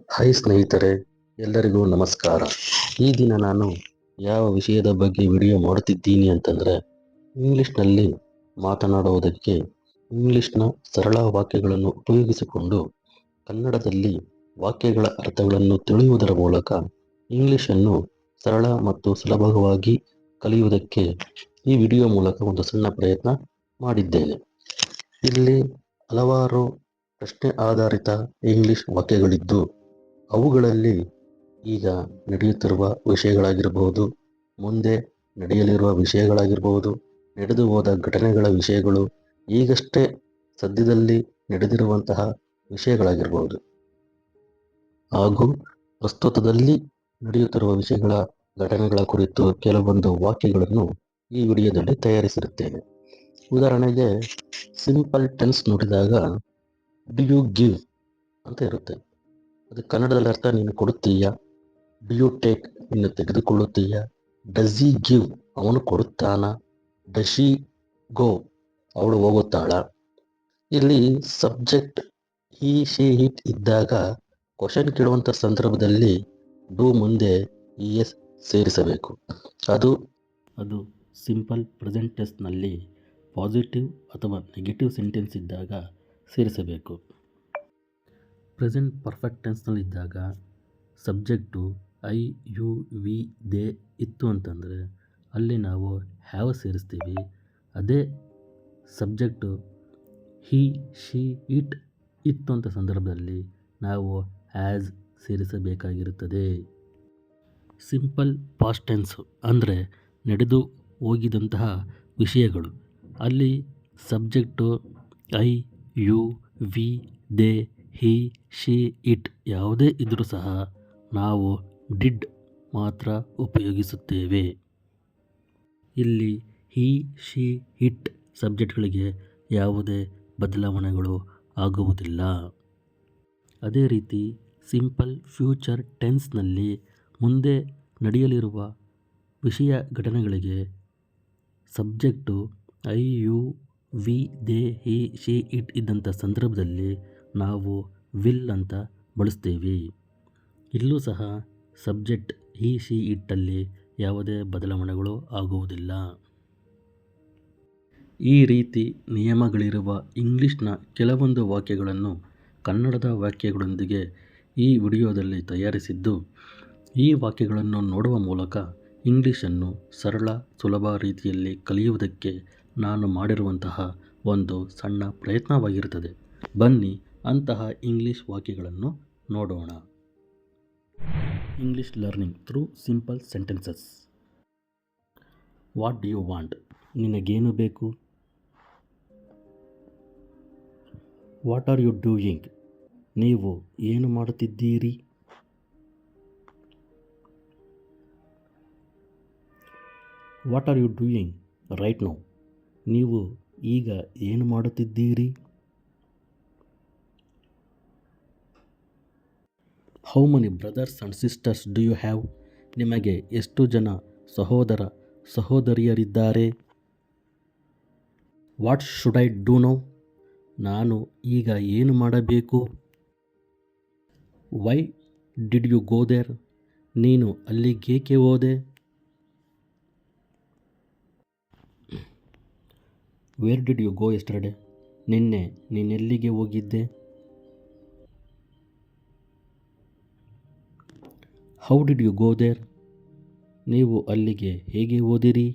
Hi ಸ್ನೇಹಿತರೆ, ಎಲ್ಲರಿಗೂ ನಮಸ್ಕಾರ. ಈ ದಿನ ನಾನು ಯಾವ ವಿಷಯದ ಬಗ್ಗೆ ವಿಡಿಯೋ ಮಾಡುತ್ತಿದ್ದೀನಿ ಅಂತಂದರೆ, ಇಂಗ್ಲಿಷ್ನಲ್ಲಿ ಮಾತನಾಡುವುದಕ್ಕೆ ಇಂಗ್ಲಿಷ್ನ ಸರಳ ವಾಕ್ಯಗಳನ್ನು ಉಪಯೋಗಿಸಿಕೊಂಡು ಕನ್ನಡದಲ್ಲಿ ವಾಕ್ಯಗಳ ಅರ್ಥಗಳನ್ನು ತಿಳಿಯುವುದರ ಮೂಲಕ ಇಂಗ್ಲಿಷನ್ನು ಸರಳ ಮತ್ತು ಸುಲಭವಾಗಿ ಕಲಿಯುವುದಕ್ಕೆ ಈ ವಿಡಿಯೋ ಮೂಲಕ ಒಂದು ಸಣ್ಣ ಪ್ರಯತ್ನ ಮಾಡಿದ್ದೇನೆ. ಇಲ್ಲಿ ಹಲವಾರು ಪ್ರಶ್ನೆ ಆಧಾರಿತ ಇಂಗ್ಲಿಷ್ ವಾಕ್ಯಗಳಿದ್ದು, ಅವುಗಳಲ್ಲಿ ಈಗ ನಡೆಯುತ್ತಿರುವ ವಿಷಯಗಳಾಗಿರಬಹುದು, ಮುಂದೆ ನಡೆಯಲಿರುವ ವಿಷಯಗಳಾಗಿರಬಹುದು, ನಡೆದು ಹೋದ ಘಟನೆಗಳ ವಿಷಯಗಳು, ಈಗಷ್ಟೇ ಸದ್ಯದಲ್ಲಿ ನಡೆದಿರುವಂತಹ ವಿಷಯಗಳಾಗಿರಬಹುದು, ಹಾಗೂ ಪ್ರಸ್ತುತದಲ್ಲಿ ನಡೆಯುತ್ತಿರುವ ವಿಷಯಗಳ ಘಟನೆಗಳ ಕುರಿತು ಕೆಲವೊಂದು ವಾಕ್ಯಗಳನ್ನು ಈ ವಿಡಿಯೋದಲ್ಲಿ ತಯಾರಿಸಿರುತ್ತೇನೆ. ಉದಾಹರಣೆಗೆ ಸಿಂಪಲ್ ಟೆನ್ಸ್ ನೋಡಿದಾಗ ಡು ಯು ಗಿವ್ ಅಂತ ಇರುತ್ತೆ. ಅದು ಕನ್ನಡದಲ್ಲಿ ಅರ್ಥ ನೀನು ಕೊಡುತ್ತೀಯಾ. ಡು ಯು ಟೇಕ್ ನೀನು ತೆಗೆದುಕೊಳ್ಳುತ್ತೀಯಾ. ಡಸ್ ಹಿ ಗಿವ್ ಅವನು ಕೊಡುತ್ತಾನ. ಡಸ್ ಶಿ ಗೋ ಅವಳು ಹೋಗುತ್ತಾಳ. ಇಲ್ಲಿ ಸಬ್ಜೆಕ್ಟ್ ಹಿ ಶಿ ಇಟ್ ಇದ್ದಾಗ ಕ್ವಶನ್ ಕೇಳುವಂಥ ಸಂದರ್ಭದಲ್ಲಿ ಡು ಮುಂದೆ ಇ ಎಸ್ ಸೇರಿಸಬೇಕು. ಅದು ಸಿಂಪಲ್ ಪ್ರೆಸೆಂಟ್ ಟೆನ್ಸ್ನಲ್ಲಿ ಪಾಸಿಟಿವ್ ಅಥವಾ ನೆಗೆಟಿವ್ ಸೆಂಟೆನ್ಸ್ ಇದ್ದಾಗ ಸೇರಿಸಬೇಕು. ಪ್ರೆಸೆಂಟ್ ಪರ್ಫೆಕ್ಟ್ ಟೆನ್ಸ್ನಲ್ಲಿದ್ದಾಗ subject I you we they ಇತ್ತು ಅಂತಂದರೆ ಅಲ್ಲಿ ನಾವು ಹ್ಯಾವ್ ಸೇರಿಸ್ತೀವಿ. ಅದೇ ಸಬ್ಜೆಕ್ಟು ಹಿ ಶಿ ಇಟ್ ಇತ್ತು ಅಂತ ಸಂದರ್ಭದಲ್ಲಿ ನಾವು ಹ್ಯಾಸ್ ಸೇರಿಸಬೇಕಾಗಿರುತ್ತದೆ. ಸಿಂಪಲ್ ಪಾಸ್ಟ್ ಟೆನ್ಸು ಅಂದರೆ ನಡೆದು ಹೋಗಿದಂತಹ ವಿಷಯಗಳು. ಅಲ್ಲಿ subject I you we they he she it ಯಾವುದೇ ಇದ್ದರೂ ಸಹ ನಾವು ಡಿಡ್ ಮಾತ್ರ ಉಪಯೋಗಿಸುತ್ತೇವೆ. ಇಲ್ಲಿ ಹಿ ಶಿ ಇಟ್ ಸಬ್ಜೆಕ್ಟ್ಗಳಿಗೆ ಯಾವುದೇ ಬದಲಾವಣೆಗಳು ಆಗುವುದಿಲ್ಲ. ಅದೇ ರೀತಿ ಸಿಂಪಲ್ ಫ್ಯೂಚರ್ ಟೆನ್ಸ್ನಲ್ಲಿ ಮುಂದೆ ನಡೆಯಲಿರುವ ವಿಷಯ ಘಟನೆಗಳಿಗೆ subject I you we they he she it ಇದ್ದಂಥ ಸಂದರ್ಭದಲ್ಲಿ ನಾವು ವಿಲ್ ಅಂತ ಬಳಸ್ತೀವಿ. ಇಲ್ಲೂ ಸಹ ಸಬ್ಜೆಕ್ಟ್ ಹಿ ಶಿ ಇಟ್ಟಲ್ಲಿ ಯಾವುದೇ ಬದಲಾವಣೆಗಳು ಆಗುವುದಿಲ್ಲ. ಈ ರೀತಿ ನಿಯಮಗಳಿರುವ ಇಂಗ್ಲಿಷ್ನ ಕೆಲವೊಂದು ವಾಕ್ಯಗಳನ್ನು ಕನ್ನಡದ ವಾಕ್ಯಗಳೊಂದಿಗೆ ಈ ವಿಡಿಯೋದಲ್ಲಿ ತಯಾರಿಸಿದ್ದು, ಈ ವಾಕ್ಯಗಳನ್ನು ನೋಡುವ ಮೂಲಕ ಇಂಗ್ಲಿಷನ್ನು ಸರಳ ಸುಲಭ ರೀತಿಯಲ್ಲಿ ಕಲಿಯುವುದಕ್ಕೆ ನಾನು ಮಾಡಿರುವಂತಹ ಒಂದು ಸಣ್ಣ ಪ್ರಯತ್ನವಾಗಿರುತ್ತದೆ. ಬನ್ನಿ ಅಂತಹ ಇಂಗ್ಲಿಷ್ ವಾಕ್ಯಗಳನ್ನು ನೋಡೋಣ. English learning through simple sentences. What do you want? ನಿನಗೇನು ಬೇಕು? What are you doing? ನೀವು ಏನು ಮಾಡುತ್ತಿದ್ದೀರಿ? What are you doing right now? ನೀವು ಈಗ ಏನು ಮಾಡುತ್ತಿದ್ದೀರಿ? How many brothers and sisters do you have? ನಿಮಗೆ ಎಷ್ಟು ಜನ ಸಹೋದರ ಸಹೋದರಿಯರಿದ್ದಾರೆ? What should I do now? ನಾನು ಈಗ ಏನು ಮಾಡಬೇಕು? Why did you go there? ನೀನು ಅಲ್ಲಿಗೇಕೆ ಹೋದೆ? Where did you go yesterday? ನಿನ್ನೆ ನೀನೆಲ್ಲಿಗೆ ಹೋಗಿದ್ದೆ? How did you go there? ನೀವು ಅಲ್ಲಿಗೆ ಹೇಗೆ ಹೋದಿರಿ?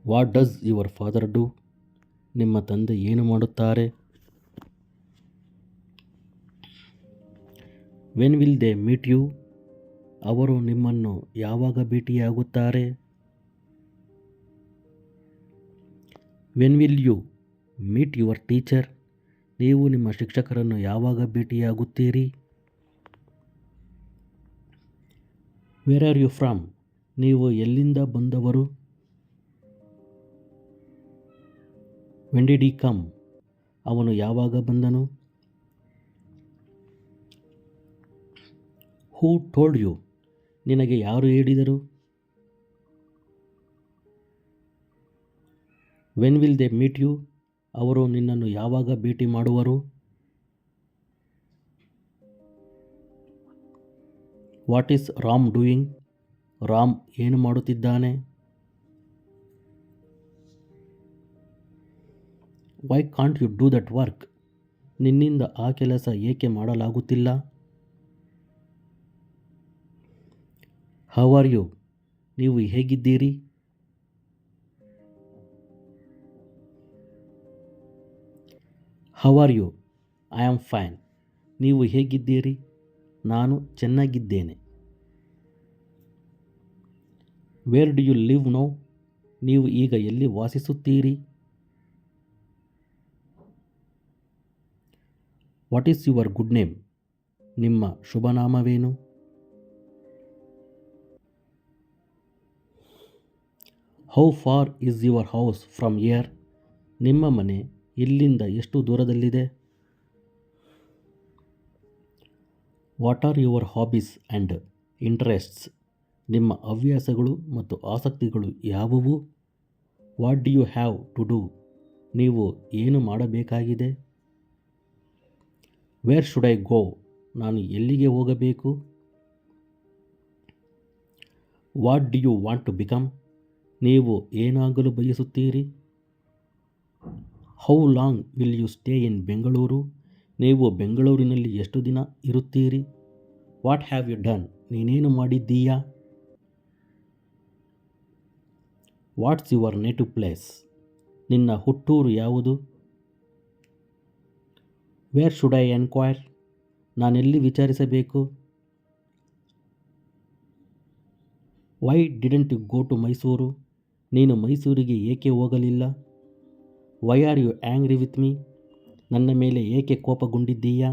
What does your father do? ನಿಮ್ಮ ತಂದೆ ಏನು ಮಾಡುತ್ತಾರೆ? When will they meet you? ಅವರು ನಿಮ್ಮನ್ನು ಯಾವಾಗ ಭೇಟಿಯಾಗುತ್ತಾರೆ? When will you meet your teacher? ನೀವು ನಿಮ್ಮ ಶಿಕ್ಷಕರನ್ನು ಯಾವಾಗ ಭೇಟಿಯಾಗುತ್ತೀರಿ? Where are you from? ನೀವು ಎಲ್ಲಿಂದ ಬಂದವರು? When did he come? ಅವನು ಯಾವಾಗ ಬಂದನು? Who told you? ನಿನಗೆ ಯಾರು ಹೇಳಿದರು? When will they meet you? ಅವರು ನಿನ್ನನ್ನು ಯಾವಾಗ ಭೇಟಿ ಮಾಡುವರು? What is Ram doing? Ram ಏನು ಮಾಡುತ್ತಿದ್ದಾನೆ? Why can't you do that work? ನಿನ್ನಿಂದ ಆ ಕೆಲಸ ಏಕೆ ಮಾಡಲಾಗುತ್ತಿಲ್ಲ? How are you? ನೀವು ಹೇಗಿದ್ದೀರಿ? How are you? I am fine. ನೀವು ಹೇಗಿದ್ದೀರಿ? ನಾನು ಚೆನ್ನಾಗಿದ್ದೇನೆ. Where do you live now? ನೀವು ಈಗ ಎಲ್ಲಿ ವಾಸಿಸುತ್ತೀರಿ? What is your good name? ನಿಮ್ಮ ಶುಭನಾಮವೇನು? How far is your house from here? ನಿಮ್ಮ ಮನೆ ಇಲ್ಲಿಂದ ಎಷ್ಟು ದೂರದಲ್ಲಿದೆ? What are your hobbies and interests? ನಿಮ್ಮ ಹವ್ಯಾಸಗಳು ಮತ್ತು ಆಸಕ್ತಿಗಳು ಯಾವುವು? What do you have to do? ನೀವು ಏನು ಮಾಡಬೇಕಾಗಿದೆ? Where should I go? ನಾನು ಎಲ್ಲಿಗೆ ಹೋಗಬೇಕು? What do you want to become? ನೀವು ಏನಾಗಲು ಬಯಸುತ್ತೀರಿ? How long will you stay in Bengaluru? ನೀವು ಬೆಂಗಳೂರಿನಲ್ಲಿ ಎಷ್ಟು ದಿನ ಇರುತ್ತೀರಿ? What have you done? ನೀನೇನು ಮಾಡಿದ್ದೀಯಾ? What's your native place? ನಿನ್ನ ಹುಟ್ಟೂರು ಯಾವುದು? Where should I enquire? ನಾನೆಲ್ಲಿ ವಿಚಾರಿಸಬೇಕು? Why didn't you go to Mysuru? ನೀನು ಮೈಸೂರಿಗೆ ಏಕೆ ಹೋಗಲಿಲ್ಲ? Why are you angry with me? ನನ್ನ ಮೇಲೆ ಏಕೆ ಕೋಪಗೊಂಡಿದ್ದೀಯಾ?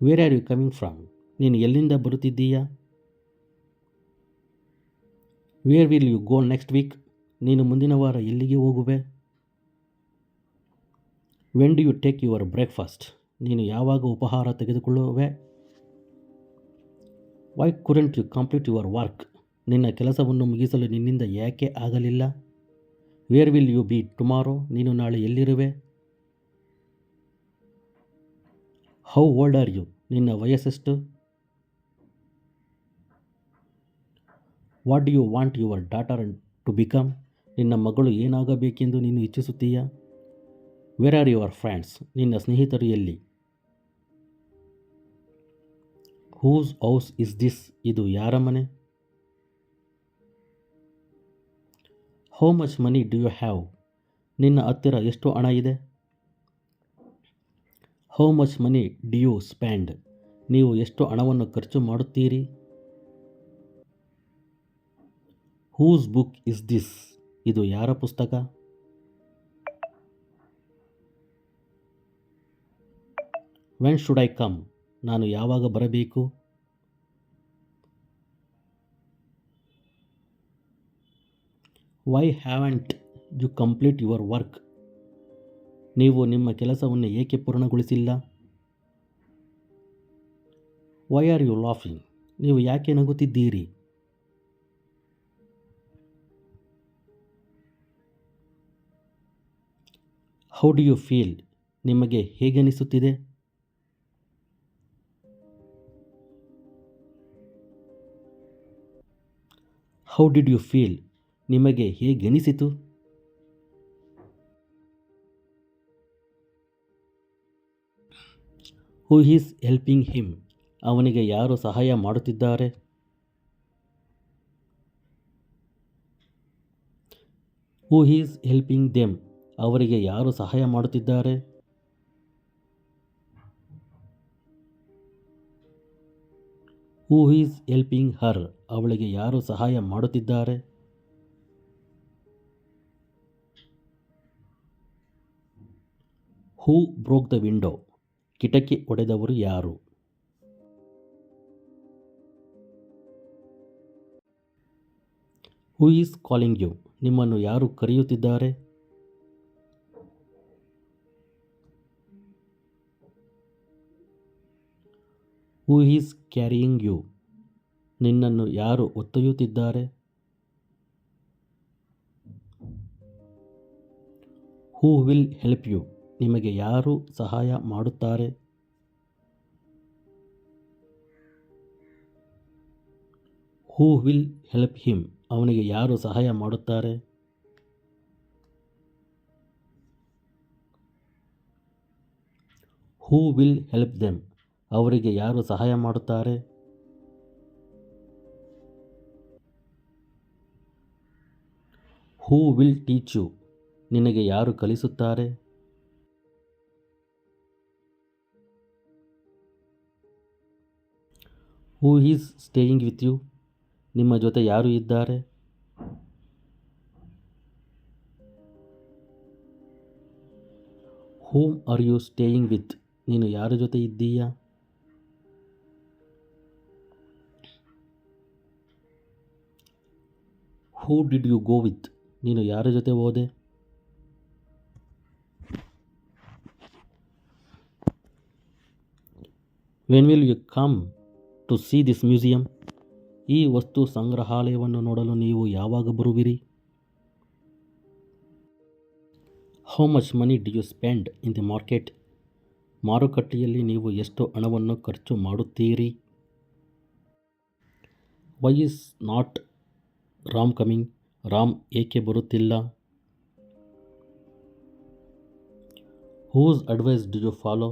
Where are you coming from? ನೀನು ಎಲ್ಲಿಂದ ಬರುತ್ತಿದ್ದೀಯಾ? Where will you go next week? ನೀನು ಮುಂದಿನ ವಾರ ಎಲ್ಲಿಗೆ ಹೋಗುವೆ? When do you take your breakfast? ನೀನು ಯಾವಾಗ ಉಪಹಾರ ತೆಗೆದುಕೊಳ್ಳುವೆ? Why couldn't you complete your work? ನಿನ್ನ ಕೆಲಸವನ್ನು ಮುಗಿಸಲು ನಿನ್ನಿಂದ ಯಾಕೆ ಆಗಲಿಲ್ಲ? Where will you be tomorrow? ನೀನು ನಾಳೆ ಎಲ್ಲಿರುವೆ? How old are you? ನಿನ್ನ ವಯಸ್ಸೆಷ್ಟು? What do you want your daughter to become? ನಿನ್ನ ಮಗಳು ಏನಾಗಬೇಕೆಂದು ನೀನು ಇಚ್ಛಿಸುತ್ತೀಯಾ? Where are your friends? ನಿನ್ನ ಸ್ನೇಹಿತರು ಎಲ್ಲಿ? Whose house is this? ಇದು ಯಾರ ಮನೆ? How much money do you have? ನಿನ್ನ ಹತ್ತಿರ ಎಷ್ಟು ಹಣ ಇದೆ? How much money do you spend? ನೀವು ಎಷ್ಟು ಹಣವನ್ನು ಖರ್ಚು ಮಾಡುತ್ತೀರಿ? Whose book is this? ಇದು ಯಾರ ಪುಸ್ತಕ? When should I come? ನಾನು ಯಾವಾಗ ಬರಬೇಕು? Why haven't you complete your work? ನೀವು ನಿಮ್ಮ ಕೆಲಸವನ್ನು ಏಕೆ ಪೂರ್ಣಗೊಳಿಸಿಲ್ಲ? Why are you laughing? ನೀವು ಯಾಕೆ ನಗುತ್ತಿದ್ದೀರಿ? How do you feel? ನಿಮಗೆ ಹೇಗನಿಸುತ್ತಿದೆ? How did you feel? ನಿಮಗೆ ಹೇಗೆನಿಸಿತು? Who is helping him? ಅವನಿಗೆ ಯಾರು ಸಹಾಯ ಮಾಡುತ್ತಿದ್ದಾರೆ? Who is helping them? ಅವರಿಗೆ ಯಾರು ಸಹಾಯ ಮಾಡುತ್ತಿದ್ದಾರೆ? Who is helping her? ಅವಳಿಗೆ ಯಾರು ಸಹಾಯ ಮಾಡುತ್ತಿದ್ದಾರೆ? Who broke the window? ಕಿಟಕಿ ಒಡೆದವರು ಯಾರು? Who is calling you? ನಿಮ್ಮನ್ನು ಯಾರು ಕರೆಯುತ್ತಿದ್ದಾರೆ? Who is carrying you? ನಿನ್ನನ್ನು ಯಾರು ಹೊತ್ತೊಯ್ಯುತ್ತಿದ್ದಾರೆ? Who will help you? ನಿಮಗೆ ಯಾರು ಸಹಾಯ ಮಾಡುತ್ತಾರೆ? ಹೂ ವಿಲ್ ಹೆಲ್ಪ್ ಹಿಮ್, ಅವನಿಗೆ ಯಾರು ಸಹಾಯ ಮಾಡುತ್ತಾರೆ? ಹೂ ವಿಲ್ ಹೆಲ್ಪ್ ದೆಮ್, ಅವರಿಗೆ ಯಾರು ಸಹಾಯ ಮಾಡುತ್ತಾರೆ? ಹೂ ವಿಲ್ ಟೀಚ್ ಯು, ನಿನಗೆ ಯಾರು ಕಲಿಸುತ್ತಾರೆ? Who is staying with you, ನಿಮ್ಮ ಜೊತೆ ಯಾರು ಇದ್ದಾರೆ? Whom are you staying with, ನೀನು ಯಾರ ಜೊತೆ ಇದ್ದೀಯಾ? Who did you go with, ನೀನು ಯಾರ ಜೊತೆ ಹೋದೆ? When will you come to see this museum, ಈ ವಸ್ತು ಸಂಗ್ರಹಾಲಯವನ್ನು ನೋಡಲು ನೀವು ಯಾವಾಗ ಬರುವಿರಿ? How much money do you spend in the market, ಮಾರುಕಟ್ಟೆಯಲ್ಲಿ ನೀವು ಎಷ್ಟು ಹಣವನ್ನು ಖರ್ಚು ಮಾಡುತ್ತೀರಿ? Why is not Ram coming, Ram ಏಕೆ ಬರುತ್ತಿಲ್ಲ? Whose advice do you follow,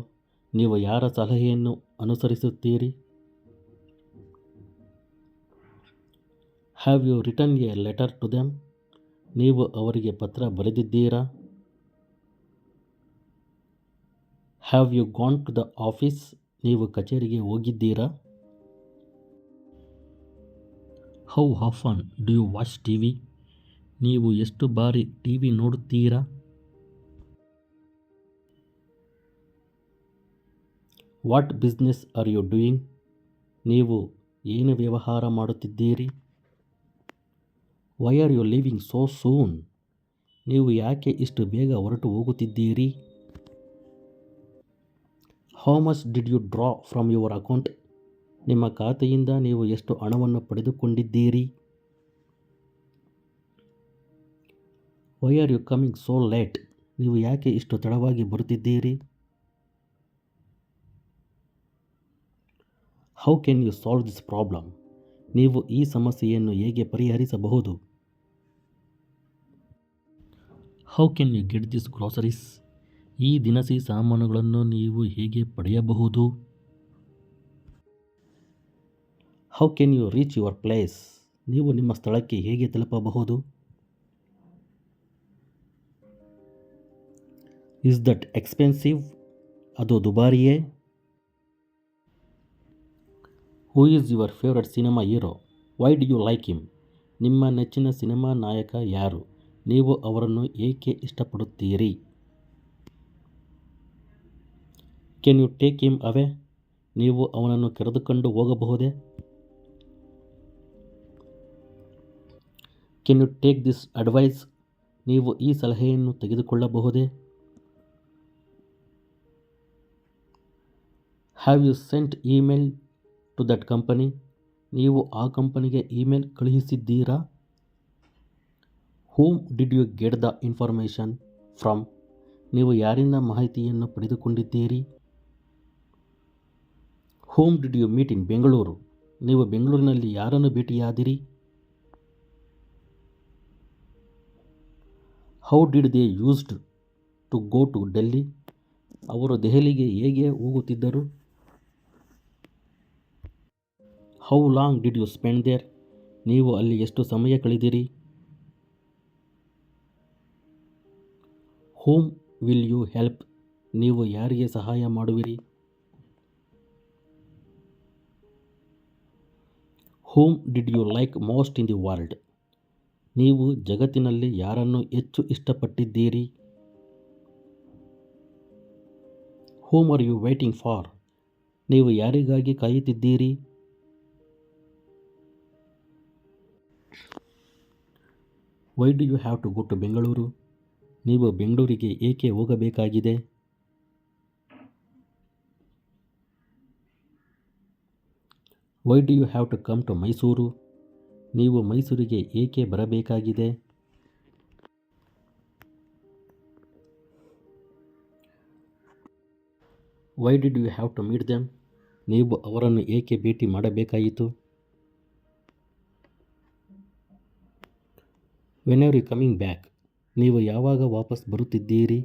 ನೀವು ಯಾರ ಸಲಹೆಯನ್ನು ಅನುಸರಿಸುತ್ತೀರಿ? Have you written a letter to them, ನೀವು ಅವರಿಗೆ ಪತ್ರ ಬರೆದಿದ್ದೀರಾ? Have you gone to the office, ನೀವು ಕಚೇರಿಗೆ ಹೋಗಿದ್ದೀರಾ? How often do you watch TV, ನೀವು ಎಷ್ಟು ಬಾರಿ ಟಿವಿ ನೋಡುತ್ತೀರಾ? What business are you doing, ನೀವು ಏನು ವ್ಯವಹಾರ ಮಾಡುತ್ತಿದ್ದೀರಿ? Why are you leaving so soon, ನೀವು ಯಾಕೆ ಇಷ್ಟು ಬೇಗ ಹೊರಟು ಹೋಗುತ್ತಿದ್ದೀರಿ? How much did you draw from your account, ನಿಮ್ಮ ಖಾತೆಯಿಂದ ನೀವು ಎಷ್ಟು ಹಣವನ್ನು ಪಡೆದುಕೊಂಡಿದ್ದೀರಿ? Why are you coming so late, ನೀವು ಯಾಕೆ ಇಷ್ಟು ತಡವಾಗಿ ಬರುತ್ತಿದ್ದೀರಿ? How can you solve this problem, ನೀವು ಈ ಸಮಸ್ಯೆಯನ್ನು ಹೇಗೆ ಪರಿಹರಿಸಬಹುದು? How can you get this groceries, ಈ ದಿನಸಿ ಸಾಮಾನುಗಳನ್ನು ನೀವು ಹೇಗೆ ಪಡೆಯಬಹುದು? How can you reach your place, ನೀವು ನಿಮ್ಮ ಸ್ಥಳಕ್ಕೆ ಹೇಗೆ ತಲುಪಬಹುದು? ಇಸ್ ದಟ್ ಎಕ್ಸ್ಪೆನ್ಸಿವ್, ಅದು ದುಬಾರಿಯೇ? Who is your favourite cinema hero, why do you like him, ನಿಮ್ಮ ನೆಚ್ಚಿನ ಸಿನಿಮಾ ನಾಯಕ ಯಾರು, ನೀವು ಅವರನ್ನು ಏಕೆ ಇಷ್ಟಪಡುತ್ತೀರಿ? Can you take him away, ನೀವು ಅವನನ್ನು ಕರೆದುಕೊಂಡು ಹೋಗಬಹುದೇ? Can you take this advice, ನೀವು ಈ ಸಲಹೆಯನ್ನು ತೆಗೆದುಕೊಳ್ಳಬಹುದೇ? Have you sent email to that company, ನೀವು ಆ ಕಂಪನಿಗೆ ಇಮೇಲ್ ಕಳುಹಿಸಿದ್ದೀರಾ? Whom did you get the information from, ನೀವು ಯಾರಿಂದ ಮಾಹಿತಿಯನ್ನು ಪಡೆದುಕೊಂಡಿದ್ದೀರಿ? Whom did you meet in Bengaluru, ನೀವು ಬೆಂಗಳೂರಿನಲ್ಲಿ ಯಾರನ್ನು ಭೇಟಿಯಾದಿರಿ? How did they used to go to Delhi, ಅವರು ದೆಹಲಿಗೆ ಹೇಗೆ ಹೋಗುತ್ತಿದ್ದರು? How long did you spend there, ನೀವು ಅಲ್ಲಿ ಎಷ್ಟು ಸಮಯ ಕಳೆದಿರಿ? ಹೂಮ್ ವಿಲ್ ಯು ಹೆಲ್ಪ್, ನೀವು ಯಾರಿಗೆ ಸಹಾಯ ಮಾಡುವಿರಿ? Whom did you like most in the world, ನೀವು ಜಗತ್ತಿನಲ್ಲಿ ಯಾರನ್ನು ಹೆಚ್ಚು ಇಷ್ಟಪಟ್ಟಿದ್ದೀರಿ? Whom are you waiting for, ನೀವು ಯಾರಿಗಾಗಿ ಕಾಯುತ್ತಿದ್ದೀರಿ? Why do you have to go to Bengaluru, ನೀವು ಬೆಂಗಳೂರಿಗೆ ಏಕೆ ಹೋಗಬೇಕಾಗಿದೆ? Why do you have to come to Mysuru, ನೀವು ಮೈಸೂರಿಗೆ ಏಕೆ ಬರಬೇಕಾಗಿದೆ? Why did you have to meet them, ನೀವು ಅವರನ್ನು ಏಕೆ ಭೇಟಿ ಮಾಡಬೇಕಾಯಿತು? When are you coming back? ನೀವು ಯಾವಾಗ ವಾಪಸ್ ಬರುತ್ತಿದ್ದೀರಿ?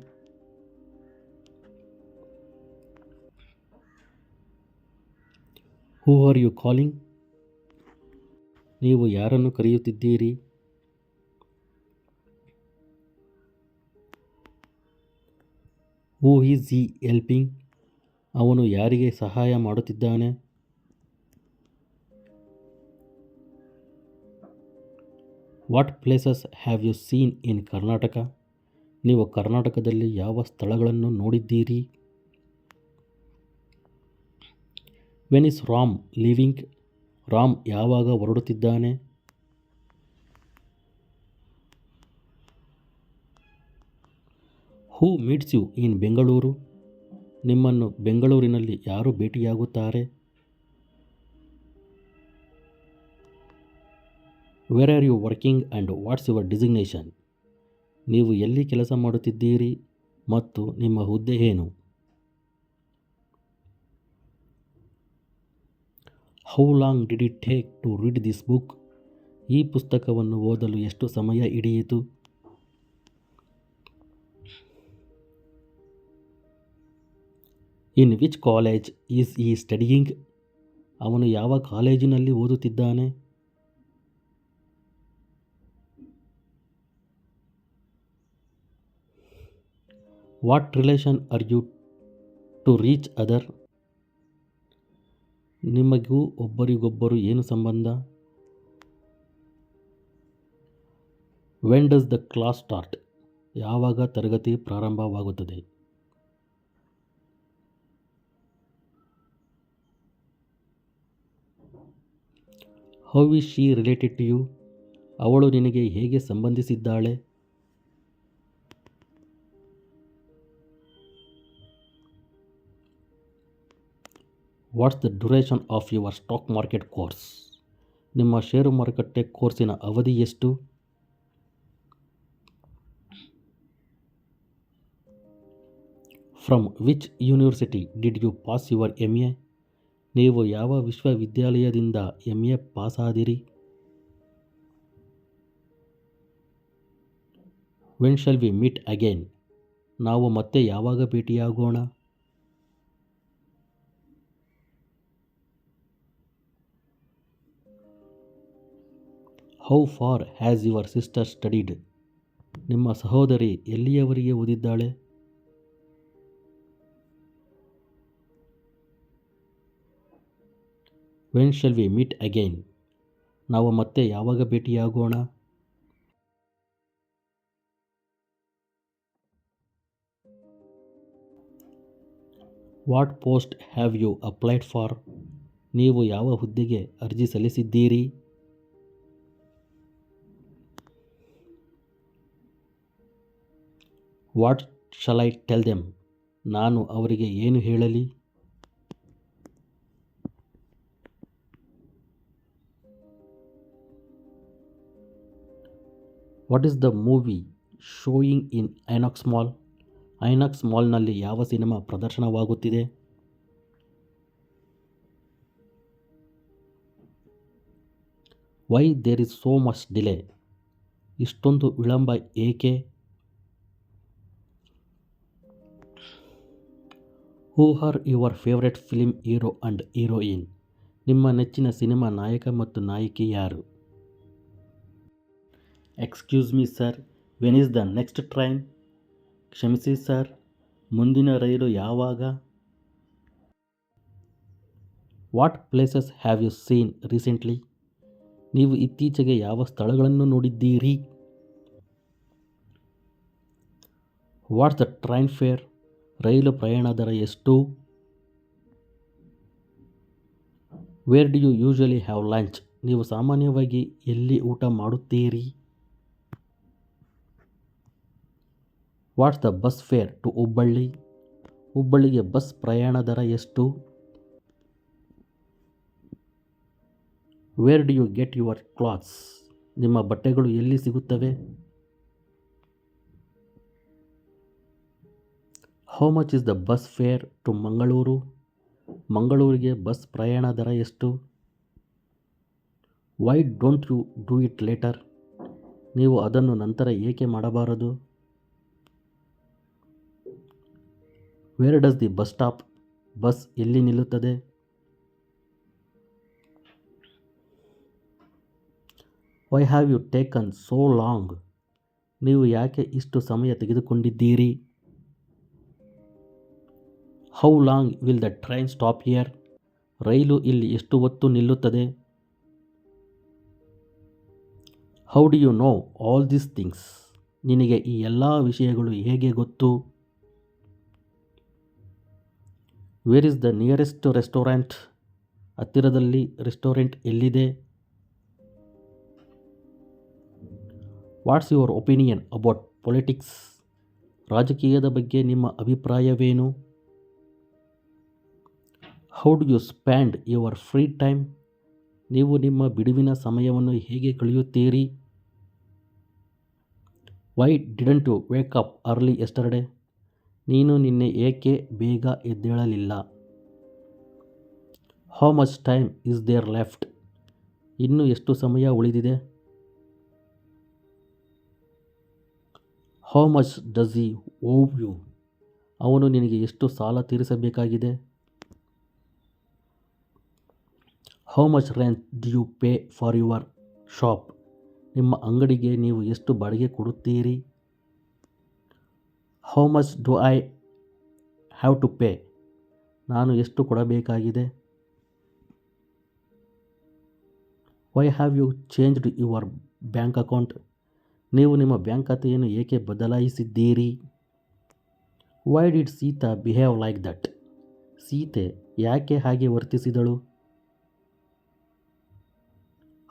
Who are you calling? ನೀವು ಯಾರನ್ನು ಕರೆಯುತ್ತಿದ್ದೀರಿ? Who is he helping? ಅವನು ಯಾರಿಗೆ ಸಹಾಯ ಮಾಡುತ್ತಿದ್ದಾನೆ? What places have you seen in Karnataka? ನೀವು ಕರ್ನಾಟಕದಲ್ಲಿ ಯಾವ ಸ್ಥಳಗಳನ್ನು ನೋಡಿದ್ದೀರಿ? When is Ram leaving? Ram ಯಾವಾಗ ಹೊರಡುತ್ತಿದ್ದಾನೆ? Who meets you in Bengaluru? ನಿಮ್ಮನ್ನು ಬೆಂಗಳೂರಿನಲ್ಲಿ ಯಾರು ಭೇಟಿಯಾಗುತ್ತಾರೆ? Where are you working and what's your designation? ನೀವು ಎಲ್ಲಿ ಕೆಲಸ ಮಾಡುತ್ತಿದ್ದೀರಿ ಮತ್ತು ನಿಮ್ಮ ಹುದ್ದೆ ಏನು? How long did it take to read this book? ಈ ಪುಸ್ತಕವನ್ನು ಓದಲು ಎಷ್ಟು ಸಮಯ ಹಿಡಿಯಿತು? In which college is he studying? ಅವನು ಯಾವ ಕಾಲೇಜಿನಲ್ಲಿ ಓದುತ್ತಿದ್ದಾನೆ? What relation are you to each other? ನಿಮಗೂ ಒಬ್ಬರಿಗೊಬ್ಬರು ಏನು ಸಂಬಂಧ? When does the class start? ಯಾವಾಗ ತರಗತಿ ಪ್ರಾರಂಭವಾಗುತ್ತದೆ? How is she related to you? ಅವಳು ನಿನಗೆ ಹೇಗೆ ಸಂಬಂಧಿಸಿದ್ದಾಳೆ? What's the duration of your stock market course? ನಿಮ್ಮ ಷೇರು ಮಾರುಕಟ್ಟೆ ಕೋರ್ಸಿನ ಅವಧಿ ಎಷ್ಟು? From which university did you pass your MA? ನೀವು ಯಾವ ವಿಶ್ವವಿದ್ಯಾಲಯದಿಂದ MA ಪಾಸಾದಿರಿ? When shall we meet again? ನಾವು ಮತ್ತೆ ಯಾವಾಗ ಭೇಟಿಯಾಗೋಣ? How for has your sister studied? ನಿಮ್ಮ ಸಹೋದರಿ ಎಲ್ಲಿಯವರೆಗೆ ಓದಿದ್ದಾಳೆ? When shall we meet again? ನಾವು ಮತ್ತೆ ಯಾವಾಗ ಭೇಟಿಯಾಗೋಣ? What post have you applied for? ನೀವು ಯಾವ ಹುದ್ದೆಗೆ ಅರ್ಜಿ ಸಲ್ಲಿಸಿದ್ದೀರಿ? What shall I tell them? ನಾನು ಅವರಿಗೆ ಏನು ಹೇಳಲಿ? What is the movie showing in INOX mall? INOX ಮಾಲ್ನಲ್ಲಿ ಯಾವ ಸಿನಿಮಾ ಪ್ರದರ್ಶನವಾಗುತ್ತಿದೆ? Why there is so much delay? ಇಷ್ಟೊಂದು ವಿಳಂಬ ಏಕೆ? Who are your favourite film hero and heroine? ನಿಮ್ಮ ನೆಚ್ಚಿನ ಸಿನಿಮಾ ನಾಯಕ ಮತ್ತು ನಾಯಕಿ ಯಾರು? Excuse me sir, when is the next train? ಕ್ಷಮಿಸಿ ಸರ್, ಮುಂದಿನ ರೈಲು ಯಾವಾಗ? What places have you seen recently? ನೀವು ಇತ್ತೀಚೆಗೆ ಯಾವ ಸ್ಥಳಗಳನ್ನು ನೋಡಿದ್ದೀರಿ? What's the train fare? ರೈಲು ಪ್ರಯಾಣ ದರ ಎಷ್ಟು? Where do you usually have lunch? ನೀವು ಸಾಮಾನ್ಯವಾಗಿ ಎಲ್ಲಿ ಊಟ ಮಾಡುತ್ತೀರಿ? What's the bus fare to Hubballi? ಹುಬ್ಬಳ್ಳಿಗೆ ಬಸ್ ಪ್ರಯಾಣ ದರ ಎಷ್ಟು? Where do you get your clothes? ನಿಮ್ಮ ಬಟ್ಟೆಗಳು ಎಲ್ಲಿ ಸಿಗುತ್ತವೆ? How much is the bus fare to Mangaluru? ಮಂಗಳೂರಿಗೆ ಬಸ್ ಪ್ರಯಾಣ ದರ ಎಷ್ಟು? Why don't you do it later? ನೀವು ಅದನ್ನು ನಂತರ ಏಕೆ ಮಾಡಬಾರದು? Where does the bus stop? Bus ಎಲ್ಲಿ ನಿಲ್ಲುತ್ತದೆ? Why have you taken so long? ನೀವು ಯಾಕೆ ಇಷ್ಟು ಸಮಯ ತೆಗೆದುಕೊಂಡಿದ್ದೀರಿ? How long will the train stop here? ರೈಲು ಇಲ್ಲಿ ಎಷ್ಟು ಹೊತ್ತು ನಿಲ್ಲುತ್ತದೆ? How do you know all these things? ನಿನಗೆ ಈ ಎಲ್ಲ ವಿಷಯಗಳು ಹೇಗೆ ಗೊತ್ತು? Where is the nearest restaurant? ಹತ್ತಿರದಲ್ಲಿ ರೆಸ್ಟೋರೆಂಟ್ ಎಲ್ಲಿದೆ? What's your opinion about politics? ರಾಜಕೀಯದ ಬಗ್ಗೆ ನಿಮ್ಮ ಅಭಿಪ್ರಾಯವೇನು? How do you spend your free time? ನೀವು ನಿಮ್ಮ ಬಿಡುವಿನ ಸಮಯವನ್ನು ಹೇಗೆ ಕಳೆಯುತ್ತೀರಿ? Why didn't you wake up early yesterday? ನೀನು ನಿನ್ನೆ ಏಕೆ ಬೇಗ ಎದ್ದೇಳಲಿಲ್ಲ? How much time is there left? ಇನ್ನು ಎಷ್ಟು ಸಮಯ ಉಳಿದಿದೆ? How much does he owe you? ಅವನು ನಿನಗೆ ಎಷ್ಟು ಸಾಲ ತೀರಿಸಬೇಕಾಗಿದೆ? How much rent do you pay for your shop? ನಿಮ್ಮ ಅಂಗಡಿಗೆ ನೀವು ಎಷ್ಟು ಬಾಡಿಗೆ ಕೊಡುತ್ತೀರಿ? How much do I have to pay? ನಾನು ಎಷ್ಟು ಕೊಡಬೇಕಾಗಿದೆ? Why have you changed your bank account? ನೀವು ನಿಮ್ಮ ಬ್ಯಾಂಕ್ ಖಾತೆಯನ್ನು ಏಕೆ ಬದಲಾಯಿಸಿದ್ದೀರಿ? Why did Sita behave like that? Sita ಯಾಕೆ ಹಾಗೆ ವರ್ತಿಸಿದಳು?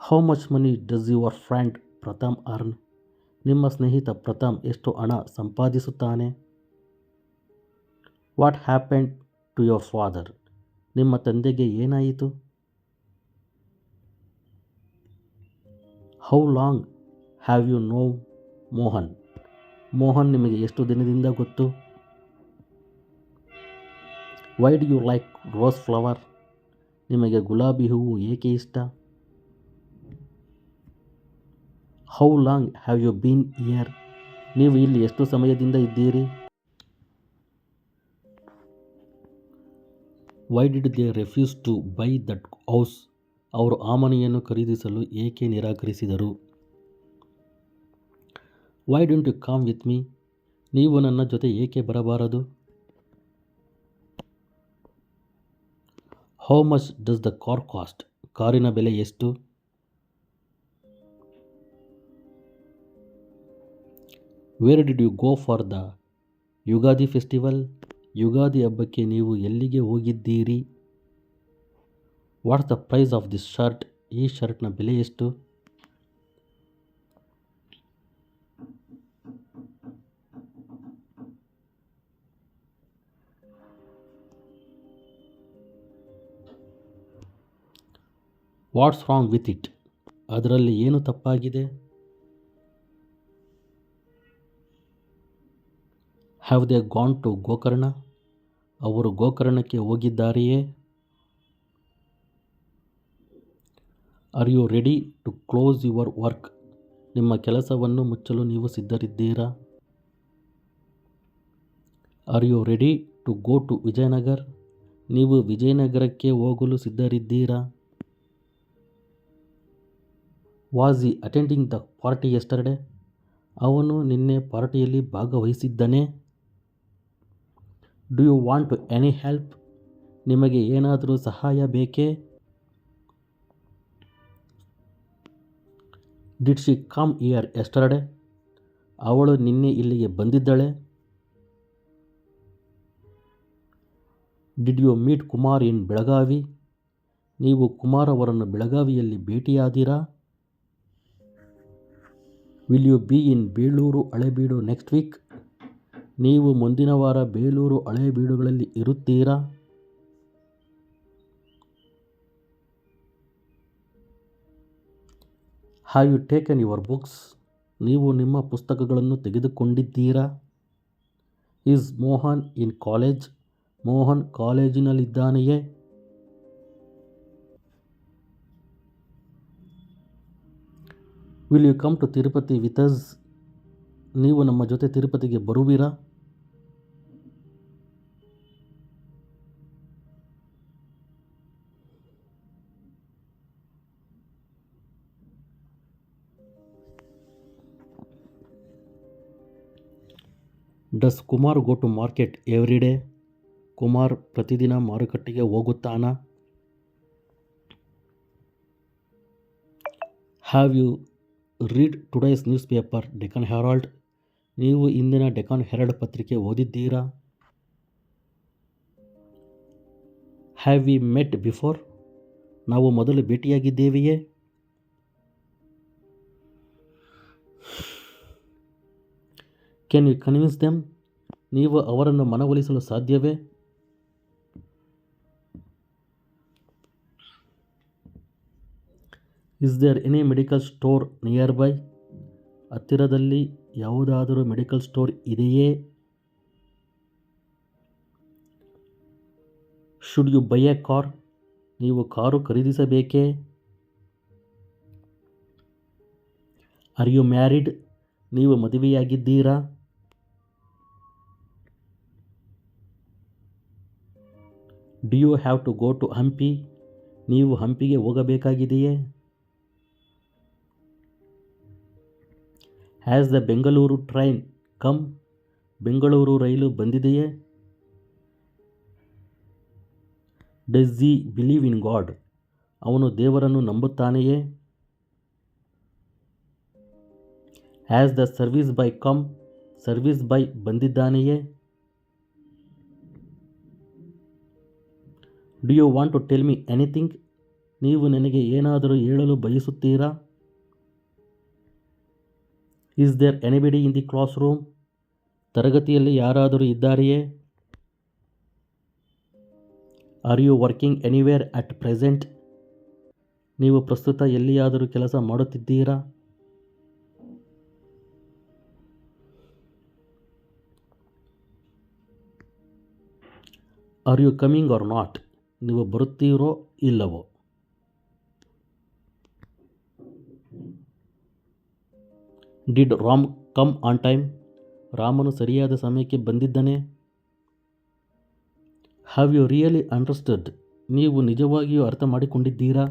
How much money does your friend Pratham earn? ನಿಮ್ಮ ಸ್ನೇಹಿತ ಪ್ರಥಮ್ ಎಷ್ಟು ಹಣ ಸಂಪಾದಿಸುತ್ತಾನೆ? What happened to your father? ನಿಮ್ಮ ತಂದೆಗೆ ಏನಾಯಿತು? How long have you known Mohan? Mohan ನಿಮಗೆ ಎಷ್ಟು ದಿನದಿಂದ ಗೊತ್ತು? Y do you like rose flower? ನಿಮಗೆ ಗುಲಾಬಿ ಹೂವು ಏಕೆ ಇಷ್ಟ? How long have you been here? ನೀವು ಇಲ್ಲಿ ಎಷ್ಟು ಸಮಯದಿಂದ ಇದ್ದೀರಿ? Why did they refuse to buy that house? ಅವರು ಆ ಮನೆಯನ್ನು ಖರೀದಿಸಲು ಏಕೆ ನಿರಾಕರಿಸಿದರು? Why don't you come with me? ನೀವು ನನ್ನ ಜೊತೆ ಏಕೆ ಬರಬಾರದು? How much does the car cost? ಕಾರಿನ ಬೆಲೆ ಎಷ್ಟು? Where did you go for the Ugadi festival? Ugadi ಹಬ್ಬಕ್ಕೆ ನೀವು ಎಲ್ಲಿಗೆ ಹೋಗಿದ್ದೀರಿ? What's the price of this shirt? ಈ ಶರ್ಟ್ನ ಬೆಲೆ ಎಷ್ಟು? What's wrong with it? ಅದರಲ್ಲಿ ಏನು ತಪ್ಪಾಗಿದೆ? Have they gone to Gokarna? ಅವರು ಗೋಕರ್ಣಕ್ಕೆ ಹೋಗಿದ್ದಾರೆಯೇ? Are you ready to close your work? ನಿಮ್ಮ ಕೆಲಸವನ್ನು ಮುಚ್ಚಲು ನೀವು ಸಿದ್ಧರಿದ್ದೀರಾ? Are you ready to go to Vijayanagar? ನೀವು ವಿಜಯನಗರಕ್ಕೆ ಹೋಗಲು ಸಿದ್ಧರಿದ್ದೀರಾ? Was he attending the party yesterday? ಅವನು ನಿನ್ನೆ ಪಾರ್ಟಿಯಲ್ಲಿ ಭಾಗವಹಿಸಿದ್ದನೇ? Do you want any help? ನಿಮಗೆ ಏನಾದರೂ ಸಹಾಯ ಬೇಕೇ? Did she come here yesterday? ಅವಳು ನಿನ್ನೆ ಇಲ್ಲಿಗೆ ಬಂದಿದ್ದಳೆ? Did you meet Kumar in Belagavi? ನೀವು ಕುಮಾರ್ ಅವರನ್ನು ಬೆಳಗಾವಿಯಲ್ಲಿ ಭೇಟಿಯಾದಿರಾ? Will you be in Belur Halebidu next week? ನೀವು ಮುಂದಿನ ವಾರ ಬೇಲೂರು ಹಳೇಬೀಡುಗಳಲ್ಲಿ ಇರುತ್ತೀರಾ? Have you taken your books? ನೀವು ನಿಮ್ಮ ಪುಸ್ತಕಗಳನ್ನು ತೆಗೆದುಕೊಂಡಿದ್ದೀರಾ? Is Mohan in college? Mohan ಕಾಲೇಜಿನಲ್ಲಿದ್ದಾನೆಯೇ? Will you come to Tirupati with us? ನೀವು ನಮ್ಮ ಜೊತೆ ತಿರುಪತಿಗೆ ಬರುವಿರಾ? Does Kumar go to market every day? Kumar ಪ್ರತಿದಿನ ಮಾರುಕಟ್ಟೆಗೆ ಹೋಗುತ್ತಾನಾ? Have you read today's newspaper Deccan Herald? ನೀವು ಇಂದಿನ ಡೆಕ್ಕನ್ ಹೆರಾಲ್ಡ್ ಪತ್ರಿಕೆ ಓದಿದ್ದೀರಾ? Have we met before? ನಾವು ಮೊದಲು ಭೇಟಿಯಾಗಿದ್ದೇವೆಯೇ? Can you convince them? ನೀವು ಅವರನ್ನು ಮನವೊಲಿಸಲು ಸಾಧ್ಯವೇ? Is there any medical store nearby? ಹತ್ತಿರದಲ್ಲಿ ಯಾವುದಾದರೂ ಮೆಡಿಕಲ್ ಸ್ಟೋರ್ ಇದೆಯೇ? Should you buy a car? ನೀವು ಕಾರು ಖರೀದಿಸಬೇಕೇ? Are you married? ನೀವು ಮದುವೆಯಾಗಿದ್ದೀರಾ? Do you have to go to Hampi? ನೀವು ಹಂಪಿಗೆ ಹೋಗಬೇಕಾಗಿದೆಯೇ? Has the Bengaluru train come? Bengaluru ರೈಲು ಬಂದಿದೆಯೇ? Does he believe in god? ಅವನು ದೇವರನ್ನು ನಂಬುತ್ತಾನೆಯೇ? Has the service boy come? Service boy ಬಂದಿದ್ದಾನೆಯೇ? Do you want to tell me anything? ನೀವು ನನಗೆ ಏನಾದರೂ ಹೇಳಲು ಬಯಸುತ್ತೀರಾ? Is there anybody in the classroom? ತರಗತಿಯಲ್ಲಿ ಯಾರಾದರೂ ಇದ್ದಾರೆಯೇ? Are you working anywhere at present? ನೀವು ಪ್ರಸ್ತುತ ಎಲ್ಲಿಯಾದರೂ ಕೆಲಸ ಮಾಡುತ್ತಿದ್ದೀರಾ? Are you coming or not? ನೀವು ಬರುತ್ತೀರೋ ಇಲ್ಲವೋ? Did Ram come on time? ರಾಮನು ಸರಿಯಾದ ಸಮಯಕ್ಕೆ ಬಂದಿದ್ದನೇ? Have you really understood? ನೀವು ನಿಜವಾಗಿಯೂ ಅರ್ಥ ಮಾಡಿಕೊಂಡಿದ್ದೀರಾ?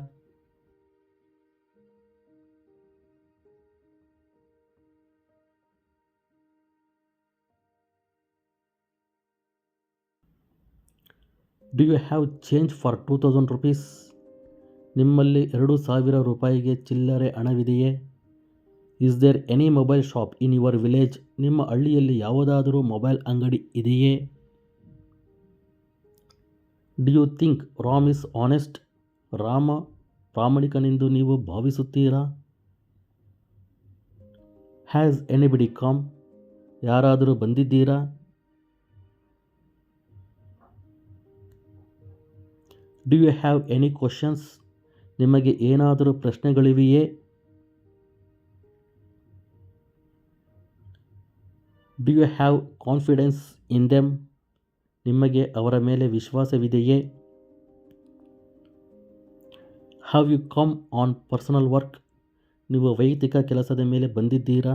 Do you have change for 2000 rupees? ನಿಮ್ಮಲ್ಲಿ 2000 ರೂಪಾಯಿಗೆ ಚಿಲ್ಲರೆ ಹಣವಿದೆಯೇ? Is there any mobile shop in your village? ನಿಮ್ಮ ಹಳ್ಳಿಯಲ್ಲಿ ಯಾವುದಾದರೂ ಮೊಬೈಲ್ ಅಂಗಡಿ ಇದೆಯೇ? Do you think Ram is honest? Rama ಪ್ರಾಮಾಣಿಕನೆಂದು ನೀವು ಭಾವಿಸುತ್ತೀರಾ? Has anybody come? ಯಾರಾದರೂ ಬಂದಿದ್ದೀರಾ? Do you have any questions? ನಿಮಗೆ ಏನಾದರೂ ಪ್ರಶ್ನೆಗಳಿವೆಯೇ? Do you have confidence in them? ನಿಮಗೆ ಅವರ ಮೇಲೆ ವಿಶ್ವಾಸವಿದೆಯೇ? Have you come on personal work? ನೀವು ವೈಯಕ್ತಿಕ ಕೆಲಸದ ಮೇಲೆ ಬಂದಿದ್ದೀರಾ?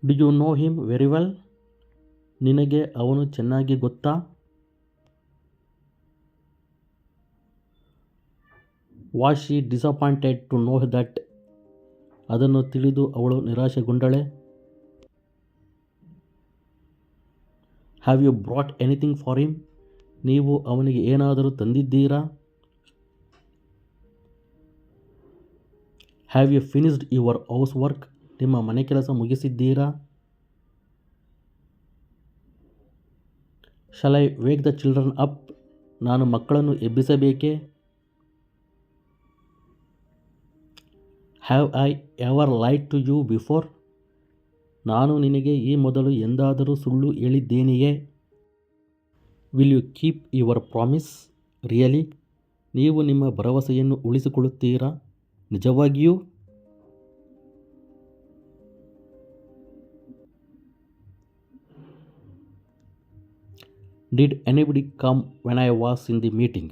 Do you know him very well? ನಿನಗೆ ಅವನು ಚೆನ್ನಾಗಿ ಗೊತ್ತಾ? Was she disappointed to know that? ಅದನ್ನು ತಿಳಿದು ಅವಳು ನಿರಾಶೆಗೊಂಡಳೆ? Have you brought anything for him? ನೀವು ಅವನಿಗೆ ಏನಾದರೂ ತಂದಿದ್ದೀರಾ? Have you finished your house work? ನಿಮ್ಮ ಮನೆ ಕೆಲಸ ಮುಗಿಸಿದ್ದೀರಾ? Shall I wake the children up? ನಾನು ಮಕ್ಕಳನ್ನು ಎಬ್ಬಿಸಬೇಕೇ? Have I ever lied to you before? ನಾನು ನಿನಗೆ ಈ ಮೊದಲು ಎಂದಾದರೂ ಸುಳ್ಳು ಹೇಳಿದ್ದೇನೆಯೇ? Will you keep your promise? Really? ನೀವು ನಿಮ್ಮ ಭರವಸೆಯನ್ನು ಉಳಿಸಿಕೊಳ್ಳುತ್ತೀರಾ? ನಿಜವಾಗಿಯೂ? Did anybody come when I was in the meeting?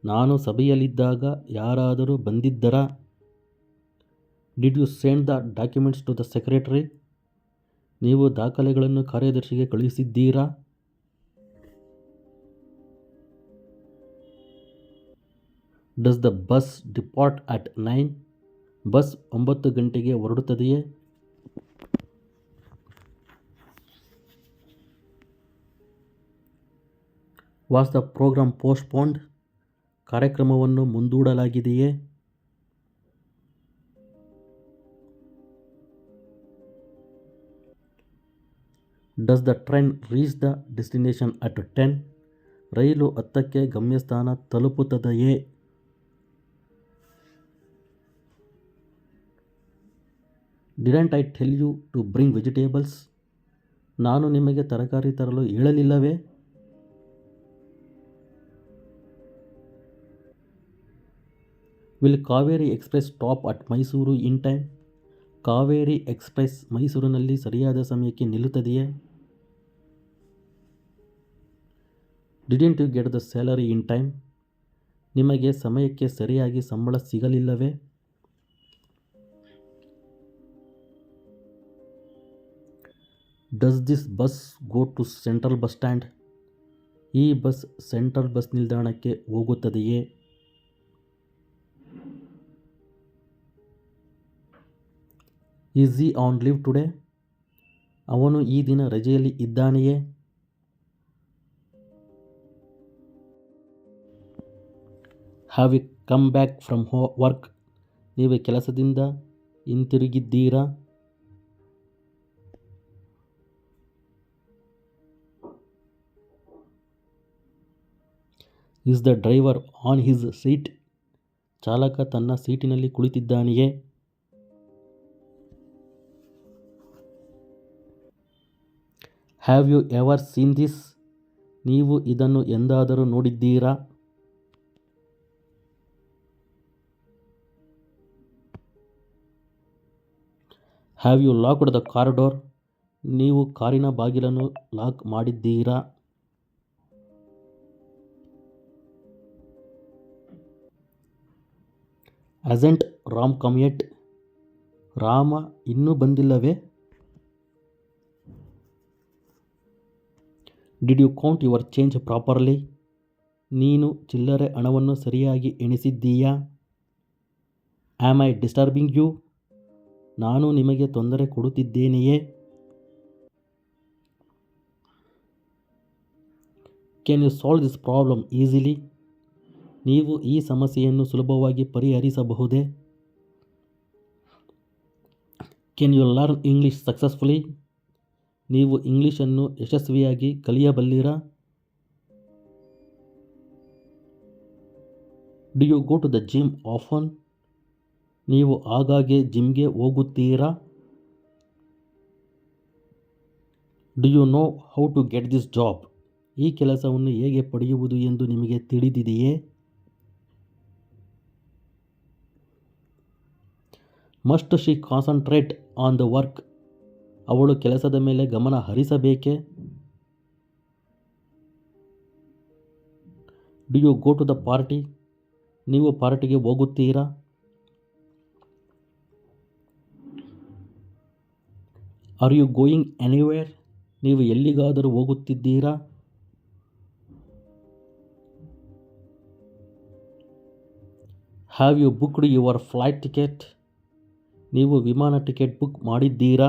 ನಾನು ಸಭೆಯಲ್ಲಿದ್ದಾಗ ಯಾರಾದರೂ ಬಂದಿದ್ದರಾ? Did you send the documents to the secretary? ನೀವು ದಾಖಲೆಗಳನ್ನು ಕಾರ್ಯದರ್ಶಿಗೆ ಕಳುಹಿಸಿದ್ದೀರಾ? Does the bus depart at 9? Bus 9 ಗಂಟೆಗೆ ಹೊರಡುತ್ತದೆಯೇ? Was the programme postponed? ಕಾರ್ಯಕ್ರಮವನ್ನು ಮುಂದೂಡಲಾಗಿದೆಯೇ? Does the train reach the destination at 10? ರೈಲು 10ಕ್ಕೆ ಗಮ್ಯಸ್ಥಾನ ತಲುಪುತ್ತದೆಯೇ? Didn't I tell you to bring vegetables? ನಾನು ನಿಮಗೆ ತರಕಾರಿ ತರಲು ಹೇಳಲಿಲ್ಲವೇ? Will Kaveri express stop at Mysuru in time? Kaveri express ಮೈಸೂರಿನಲ್ಲಿ ಸರಿಯಾದ ಸಮಯಕ್ಕೆ ನಿಲ್ಲುತ್ತದೆಯೇ? Didn't you get the salary in time? ನಿಮಗೆ ಸಮಯಕ್ಕೆ ಸರಿಯಾಗಿ ಸಂಬಳ ಸಿಗಲಿಲ್ಲವೇ? Does this bus go to central bus stand? ಈ ಬಸ್ ಸೆಂಟ್ರಲ್ ಬಸ್ ನಿಲ್ದಾಣಕ್ಕೆ ಹೋಗುತ್ತದೆಯೇ? Is he on leave today? ಅವನು ಈ ದಿನ ರಜೆಯಲ್ಲಿ ಇದ್ದಾನೆಯೇ? Have you come back from work? ನೀವು ಕೆಲಸದಿಂದ ಹಿಂತಿರುಗಿದ್ದೀರಾ? Is the driver on his seat? ಚಾಲಕ ತನ್ನ ಸೀಟಿನಲ್ಲಿ ಕುಳಿತಿದ್ದಾನೆಯೇ? Have you ever seen this? ನೀವು ಇದನ್ನು ಎಂದಾದರೂ ನೋಡಿದ್ದೀರಾ? Have you locked the car door? ನೀವು ಕಾರಿನ ಬಾಗಿಲನ್ನು ಲಾಕ್ ಮಾಡಿದ್ದೀರಾ? Hasn't Ram come yet? Rama ಇನ್ನೂ ಬಂದಿಲ್ಲವೇ? Did you count your change properly? ನೀನು ಚಿಲ್ಲರೆ ಹಣವನ್ನು ಸರಿಯಾಗಿ ಎಣಿಸಿದ್ದೀಯಾ? Am I disturbing you? ನಾನು ನಿಮಗೆ ತೊಂದರೆ ಕೊಡುತ್ತಿದ್ದೇನೆಯೇ? Can you solve this problem easily? ನೀವು ಈ ಸಮಸ್ಯೆಯನ್ನು ಸುಲಭವಾಗಿ ಪರಿಹರಿಸಬಹುದೇ? Can you learn English successfully? ನೀವು ಇಂಗ್ಲಿಷನ್ನು ಯಶಸ್ವಿಯಾಗಿ ಕಲಿಯಬಲ್ಲಿರಾ? Do you go to the gym often? ನೀವು ಆಗಾಗ್ಗೆ ಜಿಮ್ಗೆ ಹೋಗುತ್ತೀರಾ? Do you know how to get this job? ಈ ಕೆಲಸವನ್ನು ಹೇಗೆ ಪಡೆಯುವುದು ಎಂದು ನಿಮಗೆ ತಿಳಿದಿದೆಯೇ? Must she concentrate on the work? ಅವಳು ಕೆಲಸದ ಮೇಲೆ ಗಮನ ಹರಿಸಬೇಕೇ? Do you go to the party? ನೀವು ಪಾರ್ಟಿಗೆ ಹೋಗುತ್ತೀರಾ? Are you going anywhere? ನೀವು ಎಲ್ಲಿಗಾದರೂ ಹೋಗುತ್ತಿದ್ದೀರಾ? Have you booked your flight ticket? ನೀವು ವಿಮಾನ ಟಿಕೆಟ್ ಬುಕ್ ಮಾಡಿದ್ದೀರಾ?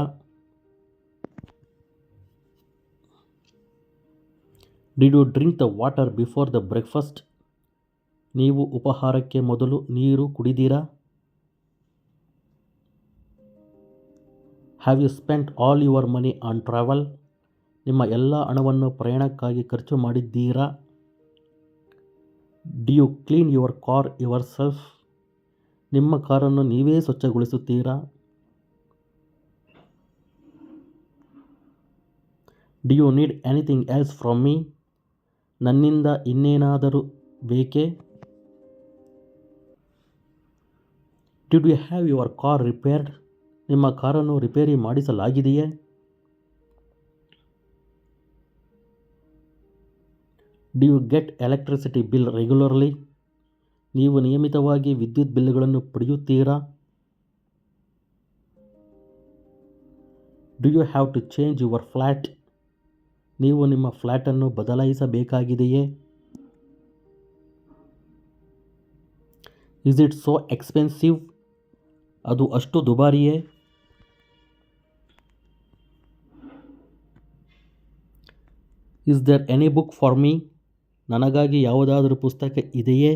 Did you drink the water before the breakfast? ನೀವು ಉಪಹಾರಕ್ಕೆ ಮೊದಲು ನೀರು ಕುಡಿದಿರಾ? Have you spent all your money on travel? ನಿಮ್ಮ ಎಲ್ಲ ಹಣವನ್ನು ಪ್ರಯಾಣಕ್ಕಾಗಿ ಖರ್ಚು ಮಾಡಿದ್ದೀರಾ? Do you clean your car yourself? ನಿಮ್ಮ ಕಾರನ್ನು ನೀವೇ ಸ್ವಚ್ಛಗೊಳಿಸುತ್ತೀರಾ? Do you need anything else from me? ನನ್ನಿಂದ ಇನ್ನೇನಾದರೂ ಬೇಕೇ? Did you have your car repaired? ನಿಮ್ಮ ಕಾರನ್ನು ರಿಪೇರಿ ಮಾಡಿಸಲಾಗಿದೆಯೇ? Do you get electricity bill regularly? ನೀವು ನಿಯಮಿತವಾಗಿ ವಿದ್ಯುತ್ ಬಿಲ್ಗಳನ್ನು ಪಡೆಯುತ್ತೀರಾ? Do you have to change your flat? ನೀವು ನಿಮ್ಮ ಫ್ಲ್ಯಾಟನ್ನು ಬದಲಾಯಿಸಬೇಕಾಗಿದೆಯೇ? Is it so expensive? ಅದು ಅಷ್ಟು ದುಬಾರಿಯೇ? Is there any book for me? ನನಗಾಗಿ ಯಾವುದಾದರೂ ಪುಸ್ತಕ ಇದೆಯೇ?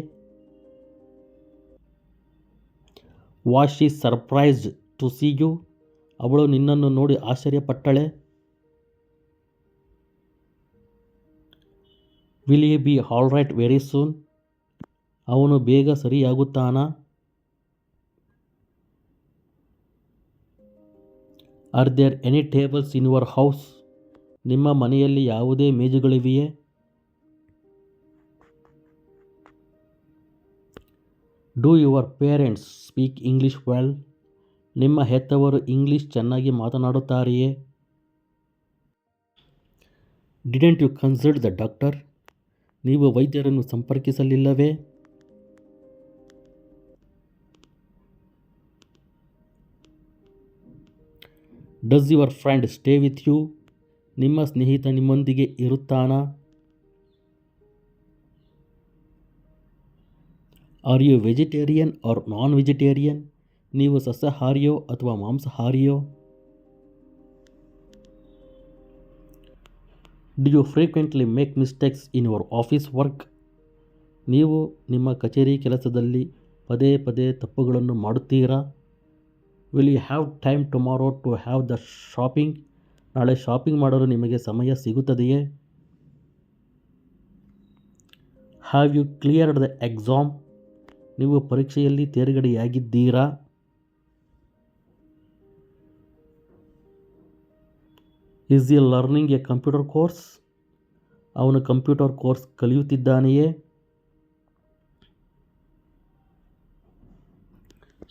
Was she surprised to see you? ಅವಳು ನಿನ್ನನ್ನು ನೋಡಿ ಆಶ್ಚರ್ಯಪಟ್ಟಳೆ? Will you be all right very soon? ಅವನು ಬೇಗ ಸರಿಯಾಗುತ್ತಾನಾ? Are there any tables in your house? ನಿಮ್ಮ ಮನೆಯಲ್ಲಿ ಯಾವುದೇ ಮೇಜುಗಳಿವೆಯೇ? Do your parents speak English well? ನಿಮ್ಮ ಹೆತ್ತವರು ಇಂಗ್ಲಿಷ್ ಚೆನ್ನಾಗಿ ಮಾತನಾಡುತ್ತಾರೆಯೇ? Didn't you consult the doctor? ನೀವು ವೈದ್ಯರನ್ನು ಸಂಪರ್ಕಿಸಲಿಲ್ಲವೇ? Does your friend stay with you? ನಿಮ್ಮ ಸ್ನೇಹಿತ ನಿಮ್ಮೊಂದಿಗೆ ಇರುತ್ತಾನಾ? Are you vegetarian or non vegetarian? ನೀವು ಸಸ್ಯಾಹಾರಿಯೋ ಅಥವಾ ಮಾಂಸಾಹಾರಿಯೋ? Do you frequently make mistakes in your office work? ನೀವು ನಿಮ್ಮ ಕಚೇರಿ ಕೆಲಸದಲ್ಲಿ ಪದೇ ಪದೇ ತಪ್ಪುಗಳನ್ನು ಮಾಡುತ್ತೀರಾ? Will you have time tomorrow to have the shopping? ನಾಳೆ ಶಾಪಿಂಗ್ ಮಾಡಲು ನಿಮಗೆ ಸಮಯ ಸಿಗುತ್ತದೆಯೇ? Have you cleared the exam? ನೀವು ಪರೀಕ್ಷೆಯಲ್ಲಿ ತೇರ್ಗಡೆಯಾಗಿದ್ದೀರಾ? Is he learning a computer course? ಅವನು ಕಂಪ್ಯೂಟರ್ ಕೋರ್ಸ್ ಕಲಿಯುತ್ತಿದ್ದಾನೆಯೇ?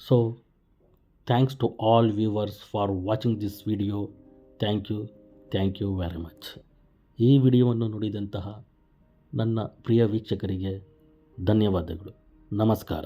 So thanks to all viewers for watching this video. Thank you very much. ಈ ವಿಡಿಯೋವನ್ನು ನೋಡಿದಂತಹ ನನ್ನ ಪ್ರಿಯ ವೀಕ್ಷಕರಿಗೆ ಧನ್ಯವಾದಗಳು. ನಮಸ್ಕಾರ.